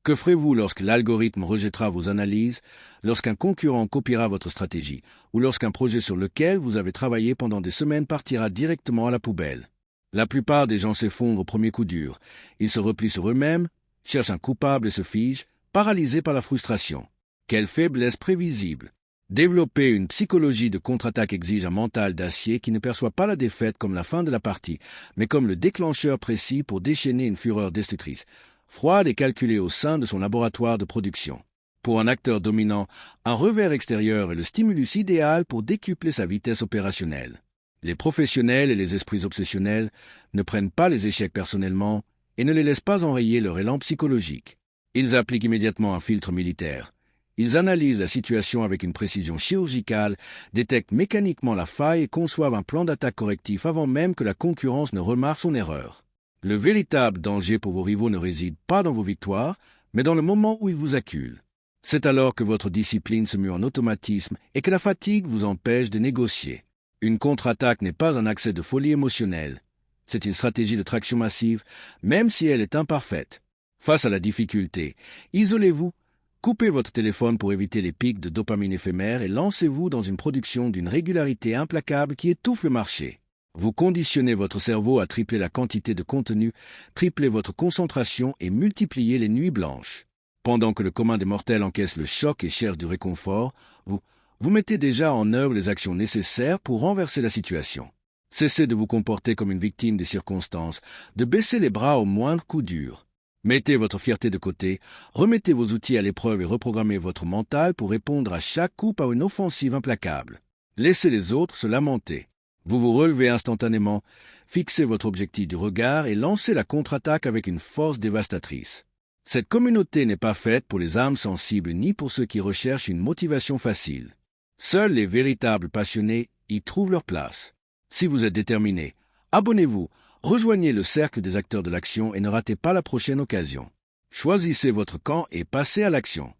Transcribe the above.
Que ferez-vous lorsque l'algorithme rejettera vos analyses, lorsqu'un concurrent copiera votre stratégie, ou lorsqu'un projet sur lequel vous avez travaillé pendant des semaines partira directement à la poubelle? La plupart des gens s'effondrent au premier coup dur. Ils se replient sur eux-mêmes, cherchent un coupable et se figent, paralysés par la frustration. Quelle faiblesse prévisible! Développer une psychologie de contre-attaque exige un mental d'acier qui ne perçoit pas la défaite comme la fin de la partie, mais comme le déclencheur précis pour déchaîner une fureur destructrice, froide et calculée au sein de son laboratoire de production. Pour un acteur dominant, un revers extérieur est le stimulus idéal pour décupler sa vitesse opérationnelle. Les professionnels et les esprits obsessionnels ne prennent pas les échecs personnellement et ne les laissent pas enrayer leur élan psychologique. Ils appliquent immédiatement un filtre militaire. Ils analysent la situation avec une précision chirurgicale, détectent mécaniquement la faille et conçoivent un plan d'attaque correctif avant même que la concurrence ne remarque son erreur. Le véritable danger pour vos rivaux ne réside pas dans vos victoires, mais dans le moment où ils vous acculent. C'est alors que votre discipline se mue en automatisme et que la fatigue vous empêche de négocier. Une contre-attaque n'est pas un accès de folie émotionnelle. C'est une stratégie de traction massive, même si elle est imparfaite. Face à la difficulté, isolez-vous, coupez votre téléphone pour éviter les pics de dopamine éphémères et lancez-vous dans une production d'une régularité implacable qui étouffe le marché. Vous conditionnez votre cerveau à tripler la quantité de contenu, tripler votre concentration et multiplier les nuits blanches. Pendant que le commun des mortels encaisse le choc et cherche du réconfort, vous mettez déjà en œuvre les actions nécessaires pour renverser la situation. Cessez de vous comporter comme une victime des circonstances, de baisser les bras au moindre coup dur. Mettez votre fierté de côté, remettez vos outils à l'épreuve et reprogrammez votre mental pour répondre à chaque coup par une offensive implacable. Laissez les autres se lamenter. Vous vous relevez instantanément, fixez votre objectif du regard et lancez la contre-attaque avec une force dévastatrice. Cette communauté n'est pas faite pour les âmes sensibles ni pour ceux qui recherchent une motivation facile. Seuls les véritables passionnés y trouvent leur place. Si vous êtes déterminé, abonnez-vous, rejoignez le cercle des acteurs de l'action et ne ratez pas la prochaine occasion. Choisissez votre camp et passez à l'action.